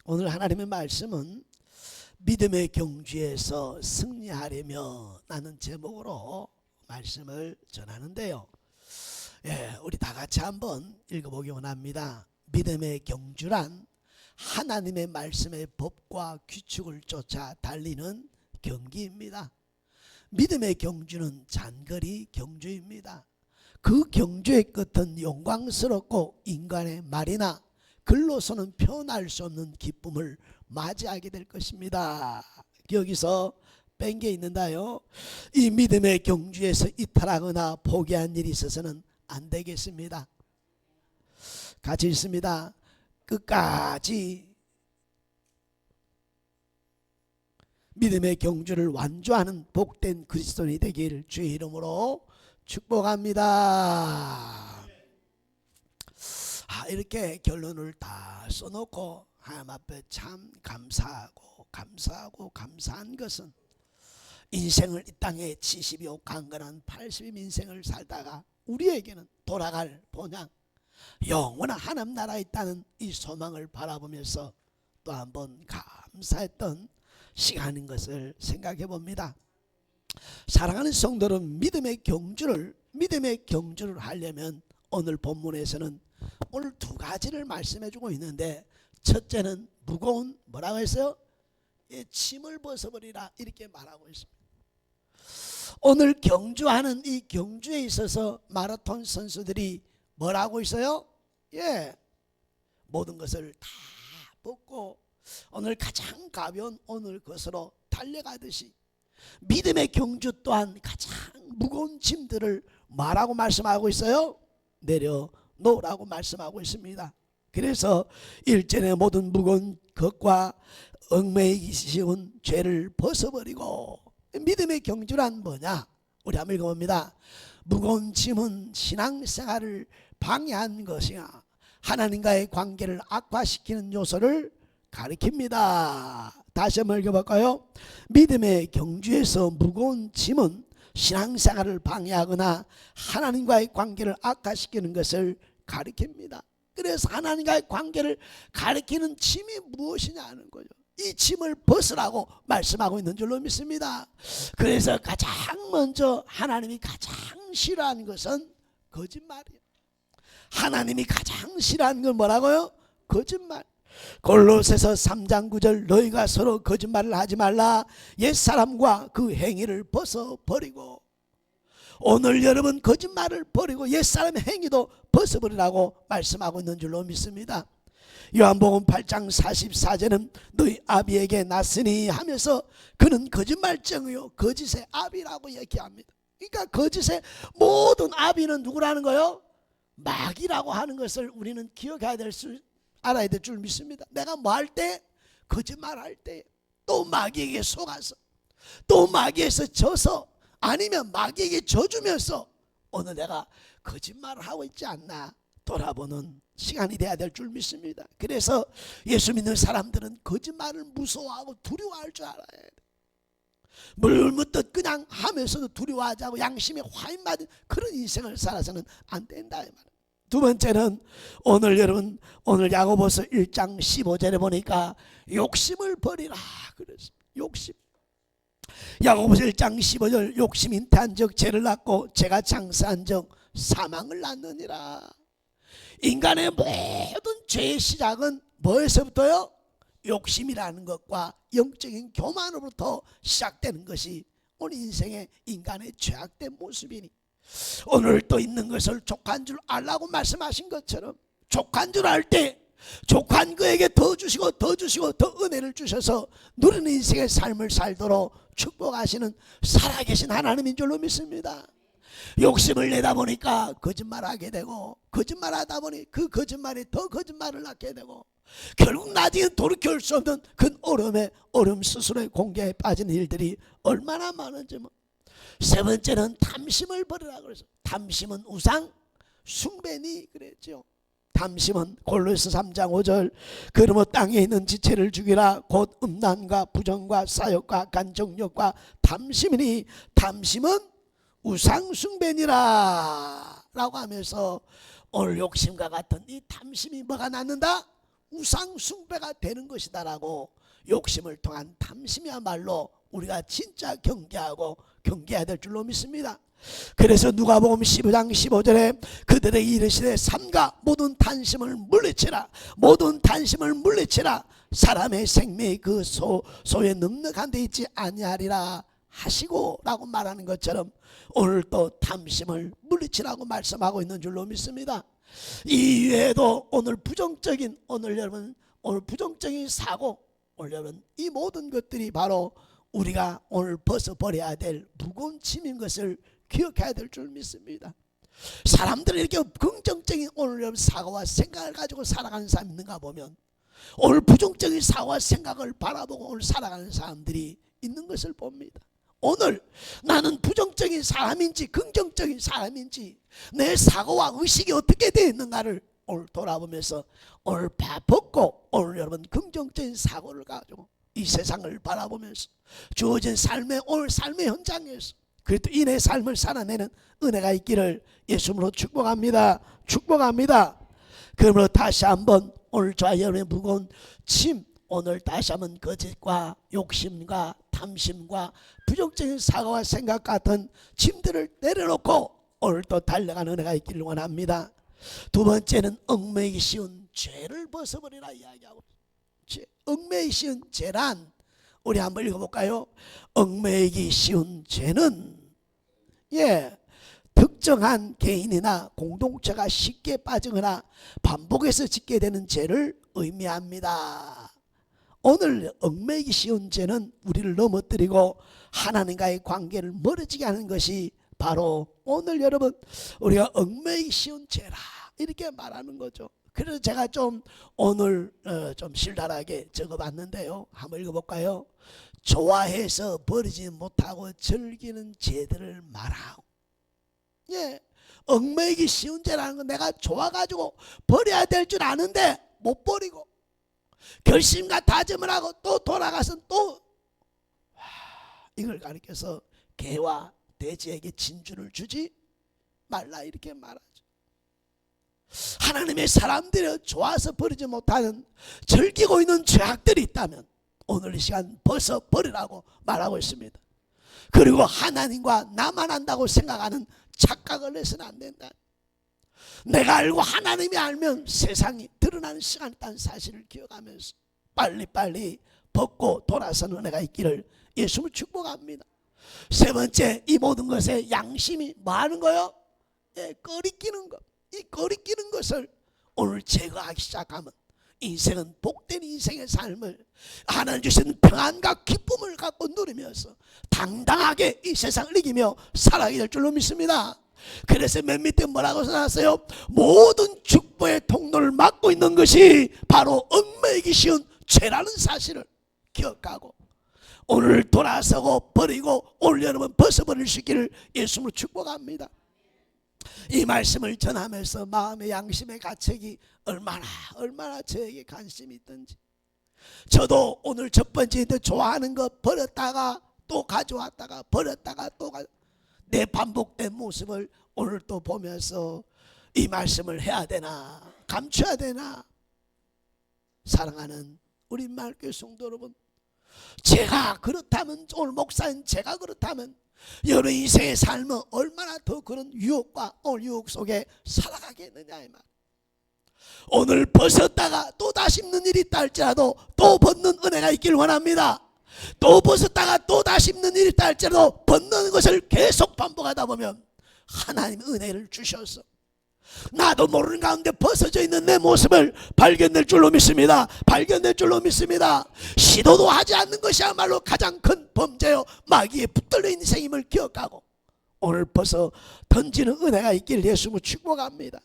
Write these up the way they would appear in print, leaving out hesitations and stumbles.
오늘 하나님의 말씀은 믿음의 경주에서 승리하려며 라는 제목으로 말씀을 전하는데요. 우리 다 같이 한번 읽어보기 원합니다. 믿음의 경주란 하나님의 말씀의 법과 규칙을 쫓아 달리는 경기입니다. 믿음의 경주는 장거리 경주입니다. 그 경주의 끝은 영광스럽고 인간의 말이나 글로서는 표현할 수 없는 기쁨을 맞이하게 될 것입니다. 여기서 뺀 게 있는데요, 이 믿음의 경주에서 이탈하거나 포기한 일이 있어서는 안 되겠습니다. 같이 읽습니다. 끝까지 믿음의 경주를 완주하는 복된 그리스도인이 되길 주의 이름으로 축복합니다. 이렇게 결론을 다 써놓고 하나님 앞에 참 감사한 것은 인생을 이 땅에 70이요 강건한 80임 인생을 살다가 우리에게는 돌아갈 본향 영원한 하나님 나라에 있다는 이 소망을 바라보면서 또 한번 감사했던 시간인 것을 생각해 봅니다. 사랑하는 성도는 믿음의 경주를 하려면 오늘 본문에서는 오늘 두 가지를 말씀해 주고 있는데, 첫째는 무거운 뭐라고 했어요? 짐을 벗어버리라 이렇게 말하고 있습니다. 오늘 경주하는 이 경주에 있어서 마라톤 선수들이 뭐라고 있어요? 모든 것을 다 벗고 오늘 가장 가벼운 오늘 것으로 달려가듯이 믿음의 경주 또한 가장 무거운 짐들을 뭐라고 말씀하고 있어요? 내려놓으라고 말씀하고 있습니다. 그래서 1절에 모든 무거운 것과 얽매이기 쉬운 죄를 벗어버리고, 믿음의 경주란 뭐냐? 우리 한번 읽어봅니다. 무거운 짐은 신앙생활을 방해한 것이야 하나님과의 관계를 악화시키는 요소를 가리킵니다. 다시 한번 읽어볼까요? 믿음의 경주에서 무거운 짐은 신앙생활을 방해하거나 하나님과의 관계를 악화시키는 것을 가리킵니다. 그래서 하나님과의 관계를 가리키는 짐이 무엇이냐는 거죠. 이 짐을 벗으라고 말씀하고 있는 줄로 믿습니다. 그래서 가장 먼저 하나님이 가장 싫어하는 것은 거짓말이에요. 하나님이 가장 싫어하는 건 뭐라고요? 거짓말. 골로새서 3장 9절 너희가 서로 거짓말을 하지 말라. 옛사람과 그 행위를 벗어버리고, 오늘 여러분 거짓말을 버리고 옛사람의 행위도 벗어버리라고 말씀하고 있는 줄로 믿습니다. 요한복음 8장 44절은 너희 아비에게 났으니 하면서 그는 거짓말쟁이요 거짓의 아비라고 얘기합니다. 그러니까 거짓의 모든 아비는 누구라는 거예요? 마귀라고 하는 것을 우리는 기억해야 알아야 될 줄 믿습니다. 내가 뭐 할 때? 거짓말할 때, 또 마귀에게 속아서, 또 마귀에서 져서, 아니면 마귀에게 져주면서 오늘 내가 거짓말을 하고 있지 않나 돌아보는 시간이 돼야 될 줄 믿습니다. 그래서 예수 믿는 사람들은 거짓말을 무서워하고 두려워할 줄 알아야 돼. 물묻듯 그냥 하면서도 두려워하지 않고 양심에 화인받은 그런 인생을 살아서는 안 된다 이 말이에요. 두 번째는 오늘 여러분 오늘 야고보서 1장 15절에 보니까 욕심을 버리라 그랬습니다. 욕심. 야고보서 1장 15절 욕심 잉태한 적 죄를 낳고 죄가 장사한 적 사망을 낳느니라. 인간의 모든 죄의 시작은 뭐에서부터요? 욕심이라는 것과 영적인 교만으로부터 시작되는 것이 오늘 인생의 인간의 죄악된 모습이니, 오늘 또 있는 것을 족한 줄 알라고 말씀하신 것처럼 족한 줄 알 때 족한 그에게 더 주시고 더 은혜를 주셔서 누리는 인생의 삶을 살도록 축복하시는 살아계신 하나님인 줄로 믿습니다. 욕심을 내다 보니까 거짓말하게 되고, 거짓말하다 보니 그 거짓말이 더 거짓말을 낳게 되고, 결국 나중에 돌이킬 수 없는 그 얼음 스스로의 공개에 빠지는 일들이 얼마나 많은지. 세 번째는 탐심을 버리라고 그래서, 탐심은 우상 숭배니 그랬죠. 탐심은 골로새 3장 5절 그러므로 땅에 있는 지체를 죽이라 곧 음란과 부정과 사욕과 간정욕과 탐심이니 탐심은 우상 숭배니라 라고 하면서 오늘 욕심과 같은 이 탐심이 뭐가 낳는다? 우상 숭배가 되는 것이다라고 욕심을 통한 탐심이야말로 우리가 진짜 경계해야 될 줄로 믿습니다. 그래서 누가복음 15장 15절에 그들에게 이르시되 삼가 모든 탐심을 물리치라, 모든 탐심을 물리치라, 사람의 생명이 그 소에 넉넉한 데 있지 아니하리라 하시고 라고 말하는 것처럼 오늘 또 탐심을 물리치라고 말씀하고 있는 줄로 믿습니다. 이 외에도 오늘 부정적인 사고, 오늘 여러분 이 모든 것들이 바로 우리가 오늘 벗어버려야 될 무거운 짐인 것을 기억해야 될 줄 믿습니다. 사람들은 이렇게 긍정적인 오늘 사고와 생각을 가지고 살아가는 사람이 있는가 보면 오늘 부정적인 사고와 생각을 바라보고 오늘 살아가는 사람들이 있는 것을 봅니다. 오늘 나는 부정적인 사람인지 긍정적인 사람인지 내 사고와 의식이 어떻게 되어 있는가를 오늘 돌아보면서 오늘 벗고 오늘 여러분 긍정적인 사고를 가지고 이 세상을 바라보면서 주어진 오늘 삶의 현장에서 그래도 인의 삶을 살아내는 은혜가 있기를 예수님으로 축복합니다. 그러므로 다시 한번 오늘 저와 여러분의 무거운 짐, 오늘 다시 한번 거짓과 욕심과 탐심과 부정적인 사고와 생각 같은 짐들을 내려놓고 오늘 또 달려가는 은혜가 있기를 원합니다. 두 번째는 얽매이기 쉬운 죄를 벗어버리라 이야기하고, 얽매이기 쉬운 죄란 우리 한번 읽어볼까요? 얽매이기 쉬운 죄는 특정한 개인이나 공동체가 쉽게 빠지거나 반복해서 짓게 되는 죄를 의미합니다. 오늘 얽매이기 쉬운 죄는 우리를 넘어뜨리고 하나님과의 관계를 멀어지게 하는 것이 바로 오늘 여러분 우리가 얽매이기 쉬운 죄라 이렇게 말하는 거죠. 그래서 제가 좀 오늘 좀 실달하게 적어봤는데요. 한번 읽어볼까요? 좋아해서 버리지 못하고 즐기는 죄들을 말하고, 얽매이기 쉬운 죄라는 건 내가 좋아가지고 버려야 될 줄 아는데 못 버리고 결심과 다짐을 하고 또 돌아가서 또 이걸 가리켜서 개와 돼지에게 진주를 주지 말라 이렇게 말하죠. 하나님의 사람들이 좋아서 버리지 못하는 즐기고 있는 죄악들이 있다면 오늘 이 시간 벗어버리라고 말하고 있습니다. 그리고 하나님과 나만 안다고 생각하는 착각을 해서는 안 된다. 내가 알고 하나님이 알면 세상이 드러나는 시간이 있다는 사실을 기억하면서 빨리빨리 벗고 돌아서는 은혜가 있기를 예수를 축복합니다. 세 번째, 이 모든 것에 양심이 뭐 하는 거요? 꺼리끼는 것. 이 꺼리끼는 것을 오늘 제거하기 시작하면 인생은 복된 인생의 삶을 하나님 주신 평안과 기쁨을 갖고 누리면서 당당하게 이 세상을 이기며 살아가게 될 줄로 믿습니다. 그래서 맨 밑에 뭐라고 써놨어요? 모든 축복의 통로를 막고 있는 것이 바로 얽매이기 쉬운 죄라는 사실을 기억하고 오늘 돌아서고 버리고 오늘 여러분 벗어버릴 수 있기를 예수님으로 축복합니다. 이 말씀을 전하면서 마음의 양심의 가책이 얼마나 저에게 관심이 있던지, 저도 오늘 첫 번째 좋아하는 거 버렸다가 또 가져왔다가 버렸다가 또 내 반복된 모습을 오늘 또 보면서 이 말씀을 해야 되나 감춰야 되나. 사랑하는 우리 말교회 성도 여러분, 제가 그렇다면 오늘 목사님 제가 그렇다면 여러분 인생의 삶은 얼마나 더 그런 유혹과 오늘 유혹 속에 살아가겠느냐 이 말. 오늘 벗었다가 또 다시 입는 일이 있다 할지라도 또 벗는 은혜가 있길 원합니다. 또 벗었다가 또 다시 입는 일이 있다 할지라도 벗는 것을 계속 반복하다 보면 하나님의 은혜를 주셔서 나도 모르는 가운데 벗어져 있는 내 모습을 발견될 줄로 믿습니다. 시도도 하지 않는 것이야말로 가장 큰 범죄요 마귀에 붙들려 있는 인생임을 기억하고 오늘 벗어 던지는 은혜가 있기를 예수님을 축복합니다.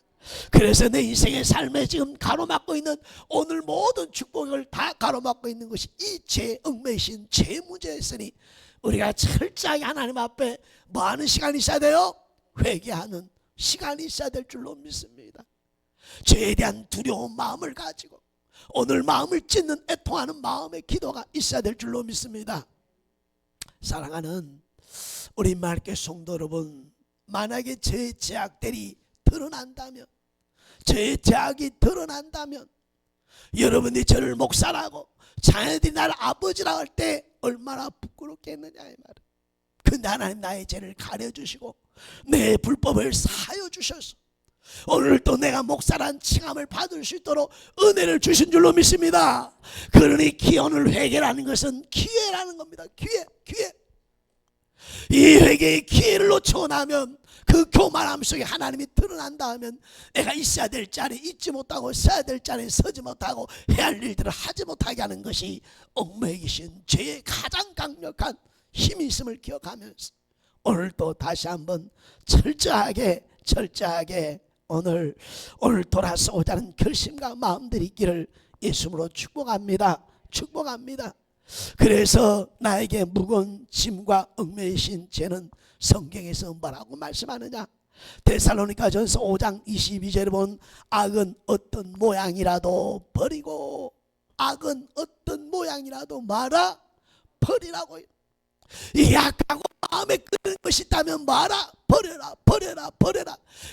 그래서 내 인생의 삶에 지금 가로막고 있는 오늘 모든 축복을 다 가로막고 있는 것이 이 죄에 얽매이신 죄 문제였으니 우리가 철저하게 하나님 앞에 뭐하는 시간이 있어야 돼요? 회개하는 시간이 있어야 될 줄로 믿습니다. 죄에 대한 두려운 마음을 가지고 오늘 마음을 찢는 애통하는 마음의 기도가 있어야 될 줄로 믿습니다. 사랑하는 우리 말께 성도 여러분, 만약에 죄의 죄악들이 드러난다면, 죄의 죄악이 드러난다면 여러분이 저를 목사라고 자녀들이 나를 아버지라고 할 때 얼마나 부끄럽겠느냐 이 말이에요. 근데 하나님 나의 죄를 가려주시고 내 불법을 사하여 주셔서 오늘 또 내가 목사란 칭함을 받을 수 있도록 은혜를 주신 줄로 믿습니다. 그러니 기원을 회개라는 것은 기회라는 겁니다. 기회. 이 회개의 기회를 놓쳐나면 그 교만함 속에 하나님이 드러난다 하면 내가 있어야 될 자리에 있지 못하고 서야 될 자리에 서지 못하고 해야 할 일들을 하지 못하게 하는 것이 얽매이신 계신 죄의 가장 강력한 힘이 있음을 기억하면서 오늘 또 다시 한번 철저하게 오늘 돌아서오자는 결심과 마음들이 있기를 예수님으로 축복합니다. 그래서 나에게 무거운 짐과 얽매이신 죄는 성경에서 뭐라고 말씀하느냐? 데살로니가전서 5장 22절에 보면 악은 어떤 모양이라도 버리고 악은 어떤 모양이라도 말아 버리라고. 이 약하고 마음에 끄는 것이 있다면 말아 버려라.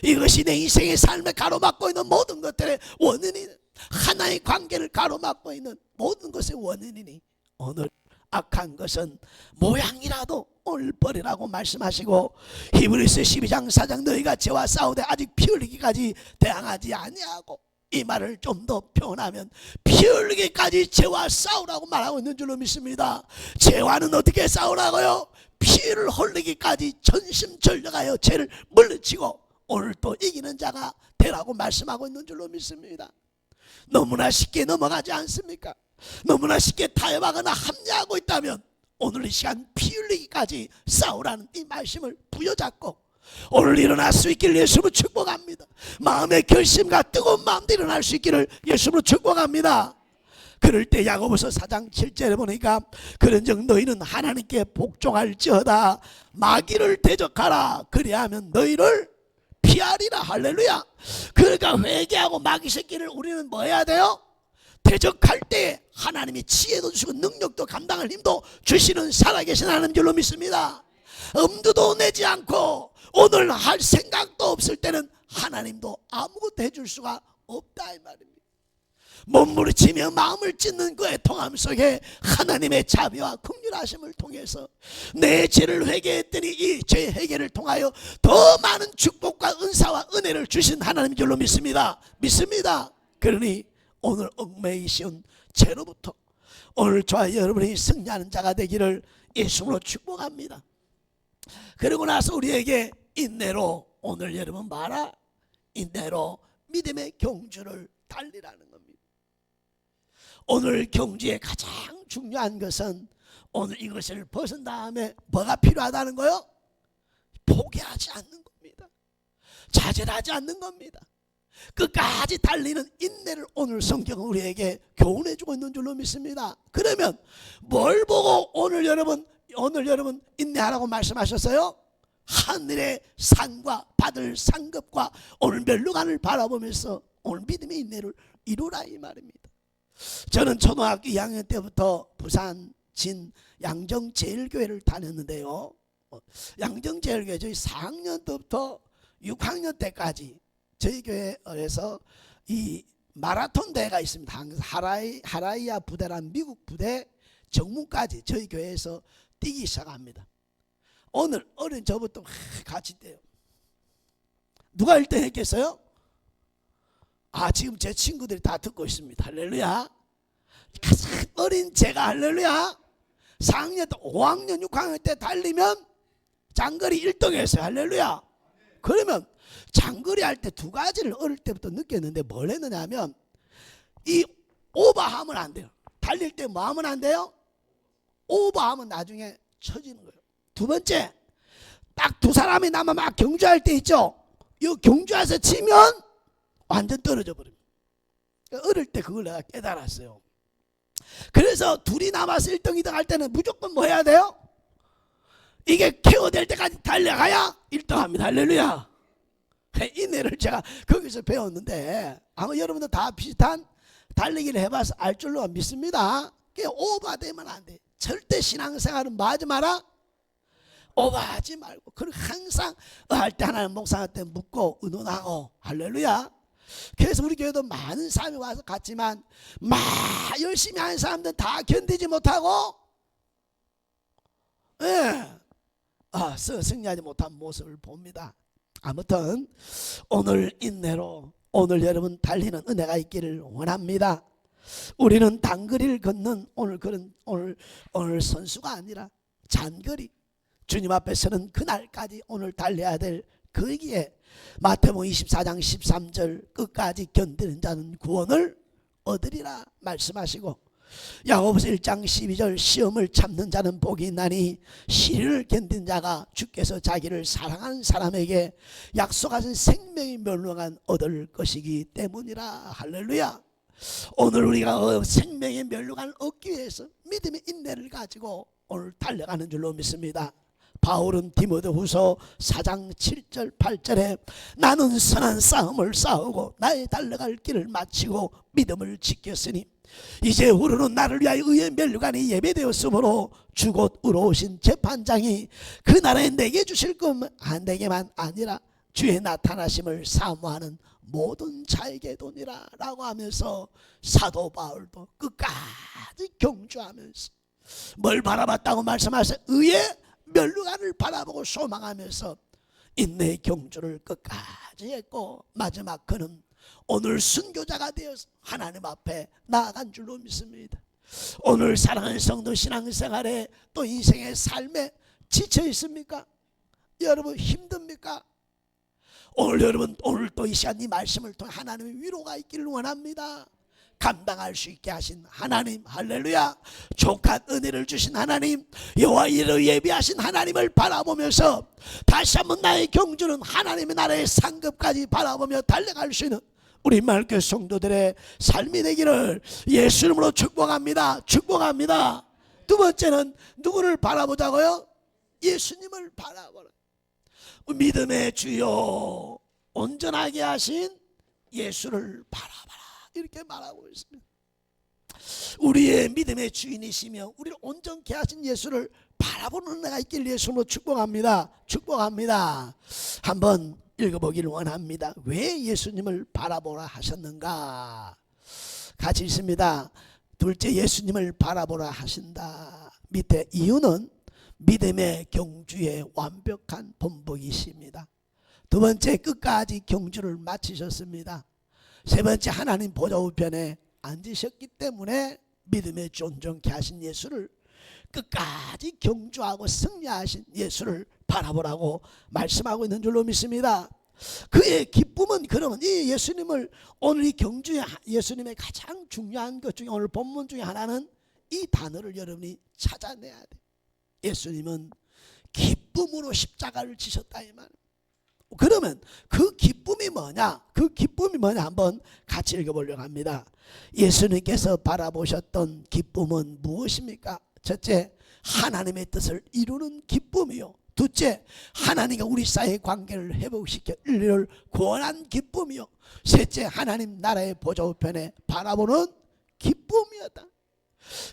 이것이 내 인생의 삶에 가로막고 있는 모든 것들의 원인이, 하나의 관계를 가로막고 있는 모든 것의 원인이니 오늘 악한 것은 모양이라도 오늘 버리라고 말씀하시고, 히브리서 12장 4장 너희가 죄와 싸우되 아직 피 흘리기까지 대항하지 아니하고, 이 말을 좀 더 표현하면 피 흘리기까지 죄와 싸우라고 말하고 있는 줄로 믿습니다. 죄와는 어떻게 싸우라고요? 피를 흘리기까지 전심전력하여 죄를 물리치고 오늘 또 이기는 자가 되라고 말씀하고 있는 줄로 믿습니다. 너무나 쉽게 넘어가지 않습니까? 너무나 쉽게 타협하거나 합리하고 있다면 오늘 이 시간 피 흘리기까지 싸우라는 이 말씀을 부여잡고 오늘 일어날 수 있기를 예수님으로 축복합니다. 마음의 결심과 뜨거운 마음도 일어날 수 있기를 예수님으로 축복합니다. 그럴 때 야고보서 4장 7절에 보니까 그런즉 너희는 하나님께 복종할지어다 마귀를 대적하라 그리하면 너희를 피하리라. 할렐루야. 그러니까 회개하고 마귀 새끼를 우리는 뭐 해야 돼요? 대적할 때 하나님이 지혜도 주시고 능력도 감당할 힘도 주시는 살아계신 하나님 줄로 믿습니다. 엄두도 내지 않고 오늘 할 생각도 없을 때는 하나님도 아무것도 해줄 수가 없다 이 말입니다. 몸부림치며 마음을 찢는 그 애통함 속에 하나님의 자비와 긍휼하심을 통해서 내 죄를 회개했더니 이 죄 해결을 통하여 더 많은 축복과 은사와 은혜를 주신 하나님 줄로 믿습니다. 그러니 오늘 얽매이신 죄로부터 오늘 저와 여러분이 승리하는 자가 되기를 예수님으로 축복합니다. 그리고 나서 우리에게 인내로 오늘 여러분 봐라, 인내로 믿음의 경주를 달리라는 겁니다. 오늘 경주의 가장 중요한 것은 오늘 이것을 벗은 다음에 뭐가 필요하다는 거요? 포기하지 않는 겁니다. 좌절하지 않는 겁니다. 끝까지 달리는 인내를 오늘 성경은 우리에게 교훈해주고 있는 줄로 믿습니다. 그러면 뭘 보고 오늘 여러분 인내하라고 말씀하셨어요? 하늘의 산과 받을 상급과 오늘 멸류관을 바라보면서 오늘 믿음의 인내를 이루라 이 말입니다. 저는 초등학교 2학년 때부터 부산 진 양정제일교회를 다녔는데요. 양정제일교회 저희 4학년 때부터 6학년 때까지 저희 교회에서 이 마라톤 대회가 있습니다. 하라이아 부대란 미국 부대 정문까지 저희 교회에서 뛰기 시작합니다. 오늘 어린 저부터 같이 뛰어요. 누가 1등 했겠어요? 지금 제 친구들이 다 듣고 있습니다. 할렐루야. 가장 어린 제가 할렐루야 4학년 때 5학년 6학년 때 달리면 장거리 1등 했어요. 할렐루야. 그러면 장거리 할 때 두 가지를 어릴 때부터 느꼈는데 뭘 했느냐 하면 이 오버하면 안 돼요. 달릴 때 뭐 하면 안 돼요? 오버하면 나중에 처지는 거예요. 두 번째, 딱 두 사람이 남아 막 경주할 때 있죠. 이 경주에서 치면 완전 떨어져 버립니다. 어릴 때 그걸 내가 깨달았어요. 그래서 둘이 남아서 1등 2등 할 때는 무조건 뭐 해야 돼요? 이게 케어될 때까지 달려가야 1등 합니다. 할렐루야. 인내를 제가 거기서 배웠는데 아마 여러분도 다 비슷한 달리기를 해봐서 알 줄로 믿습니다. 오버되면 안 돼. 절대 신앙생활은 뭐 하지 마라? 오버하지 말고. 그리고 항상 할 때 하나님 목사한테 묻고 의논하고 할렐루야. 그래서 우리 교회도 많은 사람이 와서 갔지만 막 열심히 하는 사람들은 다 견디지 못하고 승리하지 못한 모습을 봅니다. 아무튼 오늘 인내로 오늘 여러분 달리는 은혜가 있기를 원합니다. 우리는 단거리를 걷는 오늘 선수가 아니라 장거리, 주님 앞에서는 그날까지 오늘 달려야 될 거기에 마태복음 24장 13절 끝까지 견디는 자는 구원을 얻으리라 말씀하시고, 야고보서 1장 12절 시험을 참는 자는 복이 있나니 시련을 견딘 자가 주께서 자기를 사랑하는 사람에게 약속하신 생명의 멸류관 얻을 것이기 때문이라. 할렐루야. 오늘 우리가 생명의 멸류관을 얻기 위해서 믿음의 인내를 가지고 오늘 달려가는 줄로 믿습니다. 바울은 디모데후서 4장 7절 8절에 나는 선한 싸움을 싸우고 나의 달려갈 길을 마치고 믿음을 지켰으니 이제 후로는 나를 위하여 의의 멸류관이 예배되었으므로 주곧 의로우신 재판장이 그 나라에 내게 주실 것 내게만 아니라 주의 나타나심을 사모하는 모든 자에게 도니라 라고 하면서 사도 바울도 끝까지 경주하면서 뭘 바라봤다고 말씀하세요? 의의 멸류관을 바라보고 소망하면서 인내의 경주를 끝까지 했고 마지막 그는 오늘 순교자가 되어서 하나님 앞에 나아간 줄로 믿습니다. 오늘 사랑하는 성도 신앙생활에 또 인생의 삶에 지쳐 있습니까? 여러분 힘듭니까? 오늘 여러분 오늘 또 이 시간 이 말씀을 통해 하나님의 위로가 있기를 원합니다. 감당할 수 있게 하신 하나님, 할렐루야. 족한 은혜를 주신 하나님, 여호와 이를 예비하신 하나님을 바라보면서 다시 한번 나의 경주는 하나님의 나라의 상급까지 바라보며 달려갈 수 있는 우리 마을교회 성도들의 삶이 되기를 예수 이름으로 축복합니다. 축복합니다. 두 번째는 누구를 바라보자고요? 예수님을 바라보라. 믿음의 주요 온전하게 하신 예수를 바라봐라 이렇게 말하고 있습니다. 우리의 믿음의 주인이시며 우리를 온전케 하신 예수를 바라보는 은혜가 있길 예수로 축복합니다. 축복합니다. 한번 읽어보기를 원합니다. 왜 예수님을 바라보라 하셨는가? 같이 있습니다. 둘째, 예수님을 바라보라 하신다. 밑에 이유는 믿음의 경주의 완벽한 본보기십니다. 두 번째, 끝까지 경주를 마치셨습니다. 세 번째, 하나님 보좌 우편에 앉으셨기 때문에 믿음의 온전케 하신 예수를 끝까지 경주하고 승리하신 예수를 바라보라고 말씀하고 있는 줄로 믿습니다. 그의 기쁨은 그러면 이 예수님을 오늘 이 경주에 예수님의 가장 중요한 것 중에 오늘 본문 중에 하나는 이 단어를 여러분이 찾아내야 돼. 예수님은 기쁨으로 십자가를 지셨다 이 말. 그러면 그 기쁨이 뭐냐? 그 기쁨이 뭐냐? 한번 같이 읽어보려고 합니다. 예수님께서 바라보셨던 기쁨은 무엇입니까? 첫째, 하나님의 뜻을 이루는 기쁨이요. 둘째, 하나님과 우리 사이의 관계를 회복시켜 인류를 구원한 기쁨이요. 셋째, 하나님 나라의 보좌 우편에 바라보는 기쁨이었다.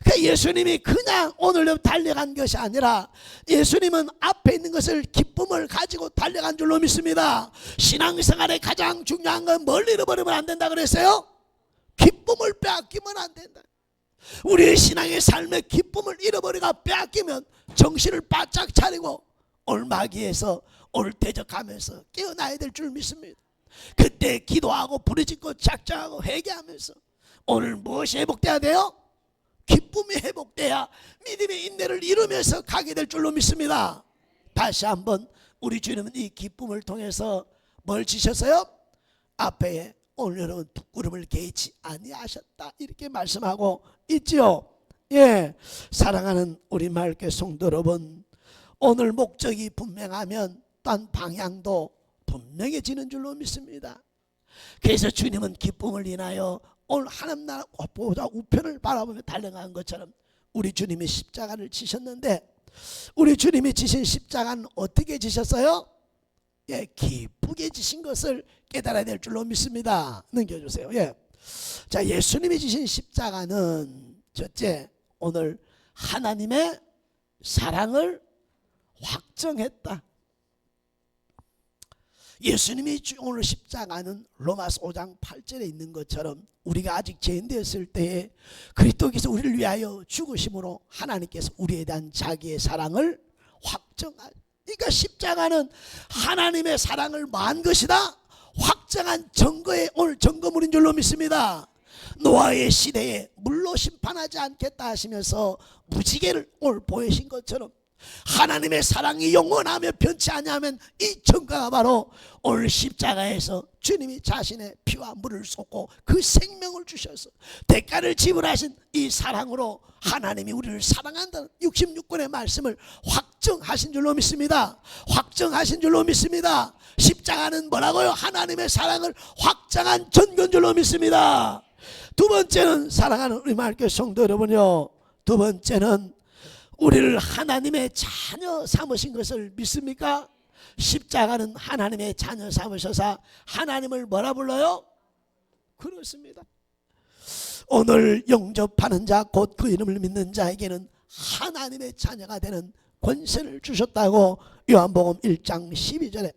그러니까 예수님이 그냥 오늘 달려간 것이 아니라 예수님은 앞에 있는 것을 기쁨을 가지고 달려간 줄로 믿습니다. 신앙생활의 가장 중요한 건 뭘 잃어버리면 안 된다 그랬어요? 기쁨을 빼앗기면 안 된다. 우리의 신앙의 삶의 기쁨을 잃어버리가 빼앗기면 정신을 바짝 차리고 오늘 마귀에서 오늘 대적하면서 깨어나야 될 줄 믿습니다. 그때 기도하고 부르짖고 작정하고 회개하면서 오늘 무엇이 회복돼야 돼요? 기쁨이 회복돼야 믿음의 인내를 이루면서 가게 될 줄로 믿습니다. 다시 한번 우리 주님은 이 기쁨을 통해서 뭘 지셨어요? 앞에 오늘 여러분 부끄럼을 개의치 아니하셨다 이렇게 말씀하고 있지요. 예, 사랑하는 우리 마을교회 성도 여러분, 오늘 목적이 분명하면 딴 방향도 분명해지는 줄로 믿습니다. 그래서 주님은 기쁨을 인하여 오늘 하나님 나라 보좌 우편을 바라보며 달려간 것처럼 우리 주님이 십자가를 지셨는데 우리 주님이 지신 십자가는 어떻게 지셨어요? 예, 기쁘게 지신 것을 깨달아야 될 줄로 믿습니다. 넘겨주세요. 예. 자, 예수님이 지신 십자가는 첫째, 오늘 하나님의 사랑을 확정했다. 예수님이 오늘 십자가는 로마서 5장 8절에 있는 것처럼 우리가 아직 죄인되었을 때에 그리스도께서 우리를 위하여 죽으심으로 하나님께서 우리에 대한 자기의 사랑을 확정한, 그러니까 십자가는 하나님의 사랑을 만 것이다 확정한 증거의 오늘 증거물인 줄로 믿습니다. 노아의 시대에 물로 심판하지 않겠다 하시면서 무지개를 오늘 보이신 것처럼 하나님의 사랑이 영원하며 변치 아니하면 이 증거가 바로 오늘 십자가에서 주님이 자신의 피와 물을 쏟고 그 생명을 주셔서 대가를 지불하신 이 사랑으로 하나님이 우리를 사랑한다는 66권의 말씀을 확정하신 줄로 믿습니다. 확정하신 줄로 믿습니다. 십자가는 뭐라고요? 하나님의 사랑을 확정한 증거인 줄로 믿습니다. 두 번째는, 사랑하는 우리 마을교회 성도 여러분요, 두 번째는 우리를 하나님의 자녀 삼으신 것을 믿습니까? 십자가는 하나님의 자녀 삼으셔서 하나님을 뭐라 불러요? 그렇습니다. 오늘 영접하는 자, 곧 그 이름을 믿는 자에게는 하나님의 자녀가 되는 권세를 주셨다고 요한복음 1장 12절에,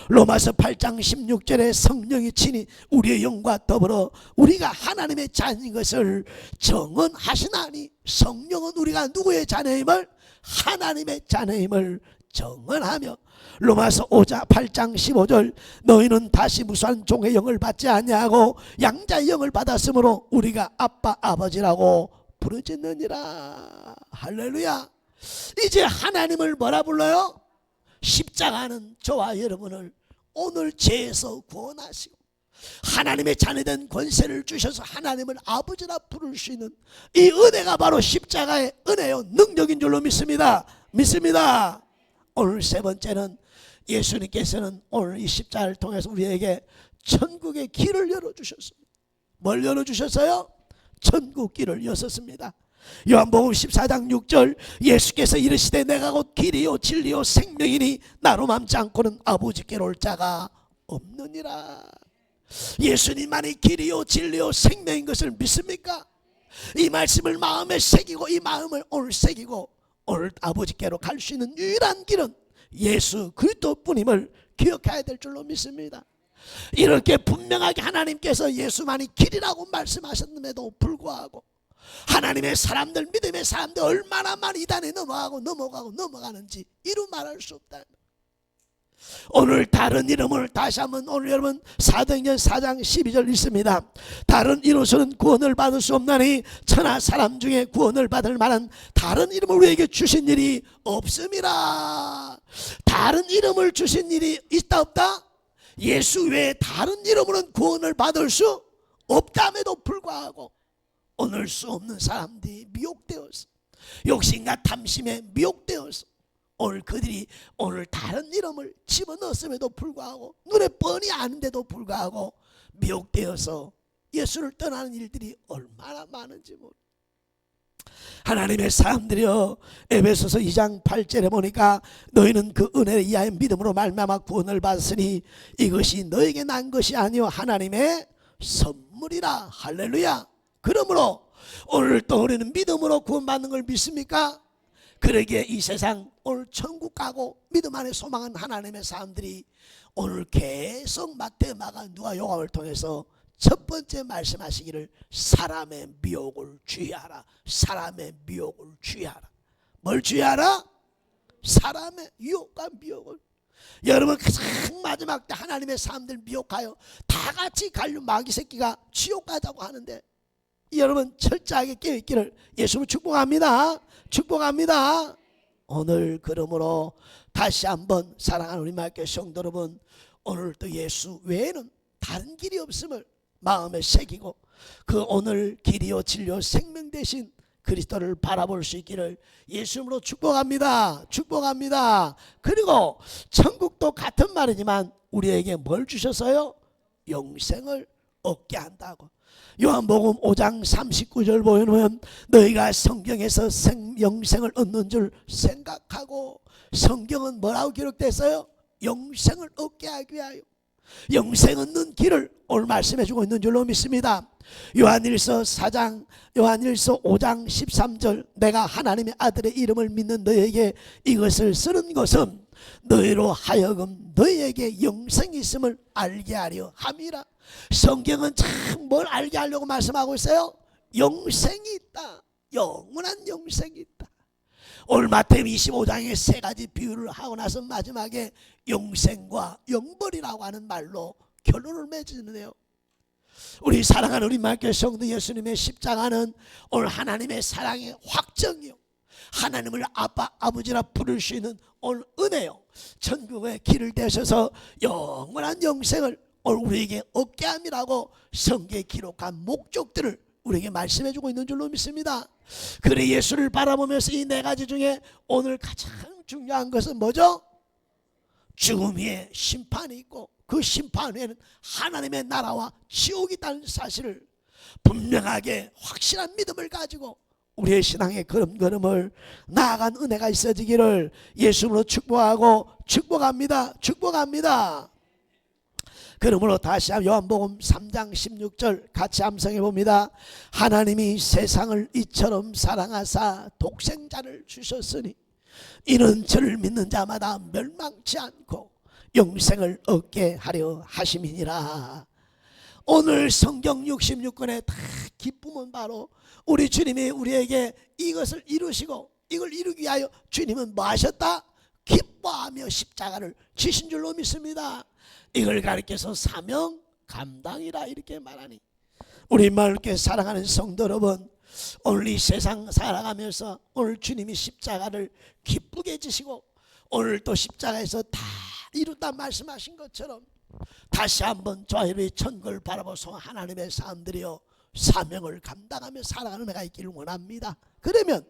로마서 8장 16절에 성령이 친히 우리의 영과 더불어 우리가 하나님의 자녀인 것을 정언하시나니, 성령은 우리가 누구의 자녀임을? 하나님의 자녀임을 정언하며, 로마서 8장 15절 너희는 다시 무수한 종의 영을 받지 아니하고 양자의 영을 받았으므로 우리가 아빠 아버지라고 부르짖느니라. 할렐루야. 이제 하나님을 뭐라 불러요? 십자가는 저와 여러분을 오늘 죄에서 구원하시고 하나님의 자녀된 권세를 주셔서 하나님을 아버지라 부를 수 있는 이 은혜가 바로 십자가의 은혜요 능력인 줄로 믿습니다. 믿습니다. 오늘 세 번째는, 예수님께서는 오늘 이 십자가를 통해서 우리에게 천국의 길을 열어주셨습니다. 뭘 열어주셨어요? 천국 길을 여셨습니다. 요한복음 14장 6절 예수께서 이르시되 내가 곧 길이요 진리요 생명이니 나로 맘지 않고는 아버지께로 올 자가 없느니라. 예수님만이 길이요 진리요 생명인 것을 믿습니까? 이 말씀을 마음에 새기고 이 마음을 오늘 새기고 오늘 아버지께로 갈 수 있는 유일한 길은 예수 그리스도뿐임을 기억해야 될 줄로 믿습니다. 이렇게 분명하게 하나님께서 예수만이 길이라고 말씀하셨음에도 불구하고 하나님의 사람들, 믿음의 사람들 얼마나 많이 이단에 넘어가는지 이루 말할 수 없다. 오늘 다른 이름을 다시 한번, 오늘 여러분 사도행전 4장 12절 있습니다. 다른 이름으로는 구원을 받을 수 없나니 천하 사람 중에 구원을 받을 만한 다른 이름을 우리에게 주신 일이 없음이라. 다른 이름을 주신 일이 있다 없다? 예수 외에 다른 이름으로는 구원을 받을 수 없다음에도 불구하고 오늘 수 없는 사람들이 미혹되어서, 욕심과 탐심에 미혹되어서 오늘 그들이 오늘 다른 이름을 집어넣었음에도 불구하고, 눈에 뻔히 아는데도 불구하고 미혹되어서 예수를 떠나는 일들이 얼마나 많은지 모르. 하나님의 사람들이여, 에베소서 2장 8절에 보니까 너희는 그 은혜에 의하여 믿음으로 말미암아 구원을 받았으니 이것이 너에게 난 것이 아니요 하나님의 선물이라. 할렐루야. 그러므로 오늘 또 우리는 믿음으로 구원받는 걸 믿습니까? 그러기에 이 세상 오늘 천국 가고 믿음 안에 소망한 하나님의 사람들이 오늘 계속 마태, 마가, 누가, 요한을 통해서 첫 번째 말씀하시기를 사람의 미혹을 주의하라. 사람의 미혹을 주의하라. 뭘 주의하라? 사람의 유혹과 미혹을. 여러분 가장 마지막 때 하나님의 사람들 미혹하여 다 같이 갈려 마귀 새끼가 지옥 가자고 하는데, 여러분 철저하게 깨어있기를 예수님 축복합니다. 축복합니다. 오늘 그러므로 다시 한번 사랑하는 우리 마을교회 성도 여러분, 오늘 또 예수 외에는 다른 길이 없음을 마음에 새기고 그 오늘 길이요 진리요 생명 되신 그리스도를 바라볼 수 있기를 예수님으로 축복합니다. 축복합니다. 그리고 천국도 같은 말이지만 우리에게 뭘 주셨어요? 영생을 얻게 한다고. 요한복음 5장 39절 보면 너희가 성경에서 영생을 얻는 줄 생각하고, 성경은 뭐라고 기록됐어요? 영생을 얻게 하기 위하여 영생 얻는 길을 오늘 말씀해 주고 있는 줄로 믿습니다. 요한일서 5장 13절 내가 하나님의 아들의 이름을 믿는 너에게 이것을 쓰는 것은 너희로 하여금 너희에게 영생이 있음을 알게 하려 함이라. 성경은 참 뭘 알게 하려고 말씀하고 있어요? 영생이 있다. 영원한 영생이 있다. 오늘 마태복음 25장에 세 가지 비유를 하고 나서 마지막에 영생과 영벌이라고 하는 말로 결론을 맺는데요. 우리 사랑하는 우리 마교회 성도, 예수님의 십자가는 오늘 하나님의 사랑의 확정이요, 하나님을 아빠 아버지라 부를 수 있는 오늘 은혜요, 천국의 길을 대셔서 영원한 영생을 오늘 우리에게 얻게 함이라고 성경에 기록한 목적들을 우리에게 말씀해주고 있는 줄로 믿습니다. 그래 예수를 바라보면서 이 네 가지 중에 오늘 가장 중요한 것은 뭐죠? 죽음 위에 심판이 있고 그 심판 후에는 하나님의 나라와 지옥이 있다는 사실을 분명하게 확실한 믿음을 가지고 우리의 신앙의 걸음걸음을 나아간 은혜가 있어지기를 예수님으로 축복하고 축복합니다. 축복합니다. 그러므로 다시 한번 요한복음 3장 16절 같이 암송해 봅니다. 하나님이 세상을 이처럼 사랑하사 독생자를 주셨으니 이는 저를 믿는 자마다 멸망치 않고 영생을 얻게 하려 하심이니라. 오늘 성경 66권의 다 기쁨은 바로 우리 주님이 우리에게 이것을 이루시고 이걸 이루기 위하여 주님은 뭐 하셨다? 기뻐하며 십자가를 지신 줄로 믿습니다. 이걸 가리켜서 사명 감당이라 이렇게 말하니, 우리 말께 사랑하는 성도 여러분, 오늘 이 세상 살아가면서 오늘 주님이 십자가를 기쁘게 지시고 오늘 또 십자가에서 다 이루다 말씀하신 것처럼 다시 한번 저와 여러분의 천국을 바라보소 하나님의 사람들이여 사명을 감당하며 살아가는 애가 있기를 원합니다. 그러면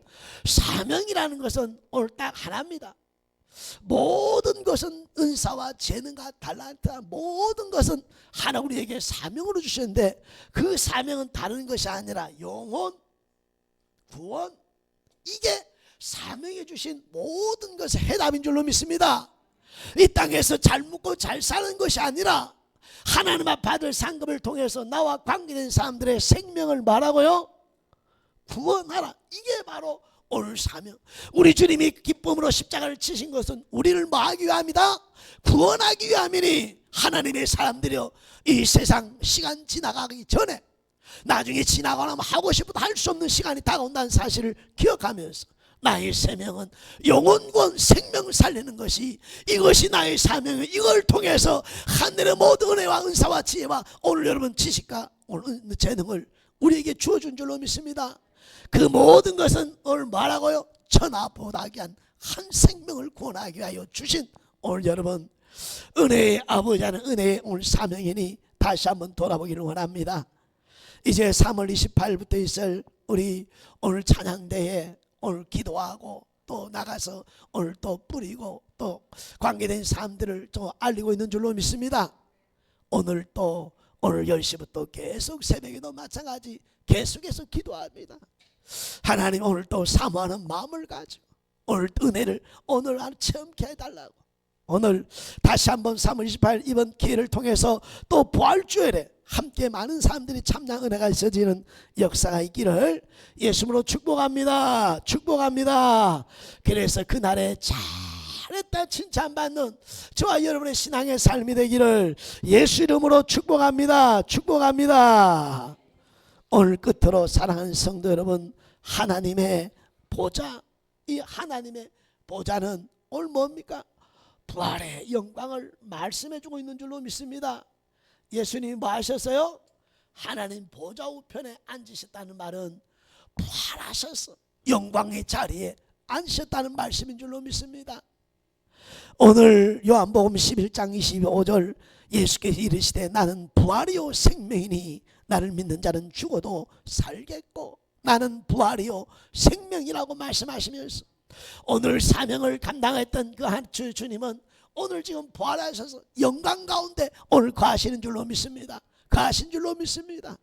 사명이라는 것은 오늘 딱 하나입니다. 모든 것은 은사와 재능과 달란트와 모든 것은 하나 우리에게 사명으로 주셨는데 그 사명은 다른 것이 아니라 영혼, 구원, 이게 사명해 주신 모든 것의 해답인 줄로 믿습니다. 이 땅에서 잘 묵고 잘 사는 것이 아니라 하나님 앞 받을 상급을 통해서 나와 관계된 사람들의 생명을 말하고요 구원하라. 이게 바로 오늘 사명. 우리 주님이 기쁨으로 십자가를 치신 것은 우리를 뭐 하기 위함이다? 구원하기 위함이니 하나님의 사람들이여 이 세상 시간 지나가기 전에 나중에 지나고 나면 하고 싶어도 할 수 없는 시간이 다가온다는 사실을 기억하면서 나의 사명은 영혼권 생명을 살리는 것이 이것이 나의 사명이에요. 이걸 통해서 하늘의 모든 은혜와 은사와 지혜와 오늘 여러분 지식과 오늘 재능을 우리에게 주어준 줄로 믿습니다. 그 모든 것은 오늘 말하고요 천하보다 귀한 한 생명을 구원하기 위하여 주신 오늘 여러분 은혜의 아버지는 은혜의 오늘 사명이니 다시 한번 돌아보기를 원합니다. 이제 3월 28일부터 있을 우리 오늘 찬양대에 오늘 기도하고 또 나가서 오늘 또 뿌리고 또 관계된 사람들을 또 알리고 있는 줄로 믿습니다. 오늘 또 오늘 10시부터 계속 새벽에도 마찬가지 계속해서 기도합니다. 하나님 오늘 또 사모하는 마음을 가지고 오늘 은혜를 오늘 체험케 해달라고 오늘 다시 한번 3월 28일 이번 기회를 통해서 또 부활주일에 함께 많은 사람들이 참여한 은혜가 있어지는 역사가 있기를 예수님으로 축복합니다. 축복합니다. 그래서 그날에 잘했다 칭찬받는 저와 여러분의 신앙의 삶이 되기를 예수 이름으로 축복합니다. 축복합니다. 오늘 끝으로 사랑하는 성도 여러분, 하나님의 보좌, 이 하나님의 보좌는 오늘 뭡니까? 부활의 영광을 말씀해주고 있는 줄로 믿습니다. 예수님이 뭐 하셨어요? 하나님 보좌 우편에 앉으셨다는 말은 부활하셔서 영광의 자리에 앉으셨다는 말씀인 줄로 믿습니다. 오늘 요한복음 11장 25절 예수께서 이르시되 나는 부활이요 생명이니 나를 믿는 자는 죽어도 살겠고 나는 부활이요 생명이라고 말씀하시면서 오늘 사명을 감당했던 그 한 주님은 오늘 지금 부활하셔서 영광 가운데 오늘 거하시는 줄로 믿습니다. 거하신 줄로 믿습니다.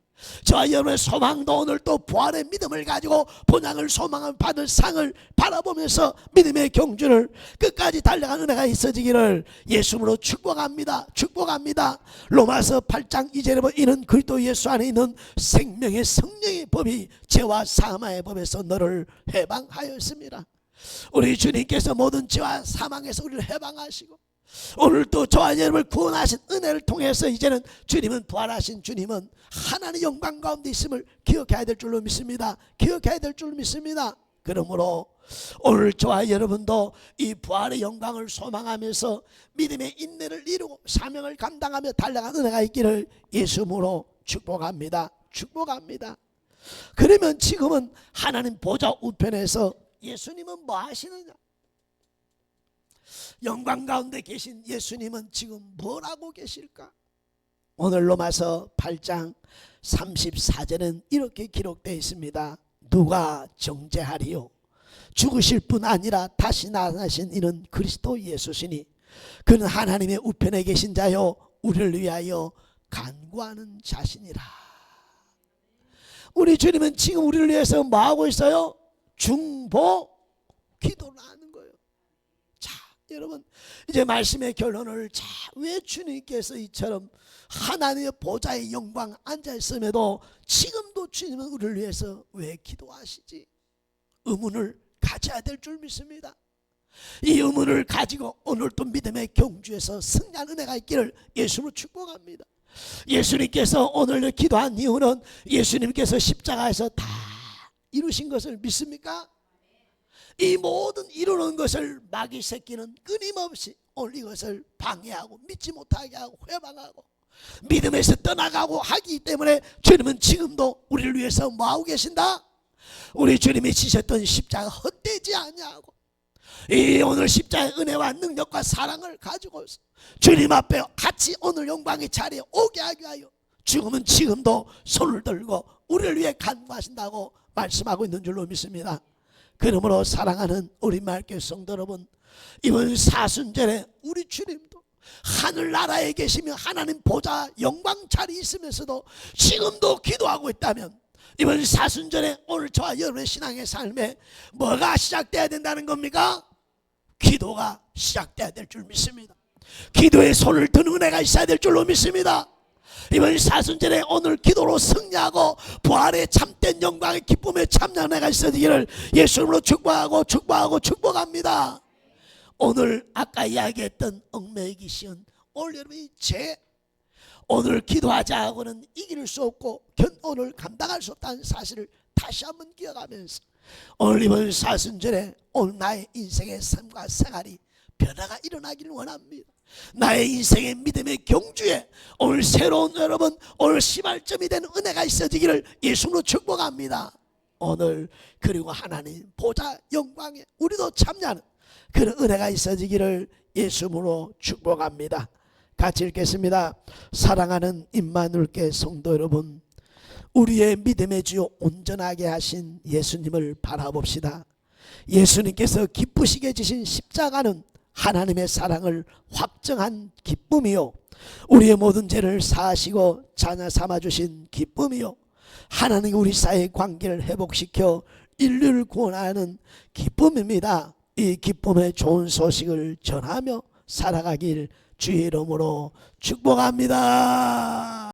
저와 여러분의 소망도 오늘 또 부활의 믿음을 가지고 본향을 소망을 받을 상을 바라보면서 믿음의 경주를 끝까지 달려가는 은혜가 있어지기를 예수님으로 축복합니다. 축복합니다. 로마서 8장 2절에 보면 이는 그리스도 예수 안에 있는 생명의 성령의 법이 죄와 사망의 법에서 너를 해방하였습니다. 우리 주님께서 모든 죄와 사망에서 우리를 해방하시고 오늘 또 저와 여러분을 구원하신 은혜를 통해서 이제는 주님은, 부활하신 주님은 하나님의 영광 가운데 있음을 기억해야 될 줄로 믿습니다. 기억해야 될 줄로 믿습니다. 그러므로 오늘 저와 여러분도 이 부활의 영광을 소망하면서 믿음의 인내를 이루고 사명을 감당하며 달려가는 은혜가 있기를 예수님으로 축복합니다. 축복합니다. 그러면 지금은 하나님 보좌 우편에서 예수님은 뭐 하시느냐? 영광 가운데 계신 예수님은 지금 뭘 하고 계실까? 오늘 로마서 8장 34절은 이렇게 기록되어 있습니다. 누가 정죄하리요? 죽으실 뿐 아니라 다시 나타나신 이는 그리스도 예수시니 그는 하나님의 우편에 계신 자요 우리를 위하여 간구하는 자신이라. 우리 주님은 지금 우리를 위해서 뭐 하고 있어요? 중보 기도를 하는 거예요. 자, 여러분 이제 말씀의 결론을, 자, 왜 주님께서 이처럼 하나님의 보좌의 영광 앉아 있음에도 지금도 주님은 우리를 위해서 왜 기도하시지? 의문을 가져야 될 줄 믿습니다. 이 의문을 가지고 오늘 또 믿음의 경주에서 승리한 은혜가 있기를 예수로 축복합니다. 예수님께서 오늘 기도한 이유는 예수님께서 십자가에서 다 이루신 것을 믿습니까? 이 모든 이루는 것을 마귀 새끼는 끊임없이 오늘 이것을 방해하고 믿지 못하게 하고 회방하고 믿음에서 떠나가고 하기 때문에 주님은 지금도 우리를 위해서 뭐하고 계신다? 우리 주님이 지셨던 십자가 헛되지 아니하고 이 오늘 십자가의 은혜와 능력과 사랑을 가지고서 주님 앞에 같이 오늘 영광의 자리에 오게 하기 위하여 지금은 지금도 손을 들고 우리를 위해 간구하신다고 말씀하고 있는 줄로 믿습니다. 그러므로 사랑하는 우리 마을교회 성도 여러분, 이번 사순절에 우리 주님도 하늘나라에 계시며 하나님 보좌 영광 자리에 있으면서도 지금도 기도하고 있다면 이번 사순절에 오늘 저와 여러분의 신앙의 삶에 뭐가 시작돼야 된다는 겁니까? 기도가 시작돼야 될 줄 믿습니다. 기도에 손을 드는 은혜가 있어야 될 줄로 믿습니다. 이번 사순절에 오늘 기도로 승리하고 부활의 참된 영광의 기쁨에 참여한 은혜가 있어지기를 예수님으로 축복하고 축복하고 축복합니다. 오늘 아까 이야기했던 얽매이기 귀신, 오늘 여러분이 오늘 기도하지 않고는 이길 수 없고 오늘 감당할 수 없다는 사실을 다시 한번 기억하면서 오늘 이번 사순절에 오늘 나의 인생의 삶과 생활이 변화가 일어나기를 원합니다. 나의 인생의 믿음의 경주에 오늘 새로운 여러분 오늘 시발점이 되는 은혜가 있어지기를 예수로 축복합니다. 오늘 그리고 하나님 보좌 영광에 우리도 참여하는 그런 은혜가 있어지기를 예수로 축복합니다. 같이 읽겠습니다. 사랑하는 임마누엘교회 성도 여러분, 우리의 믿음의 주요 온전하게 하신 예수님을 바라봅시다. 예수님께서 기쁘시게 지신 십자가는 하나님의 사랑을 확정한 기쁨이요 우리의 모든 죄를 사하시고 자녀 삼아주신 기쁨이요 하나님이 우리 사이의 관계를 회복시켜 인류를 구원하는 기쁨입니다. 이 기쁨의 좋은 소식을 전하며 살아가길 주의 이름으로 축복합니다.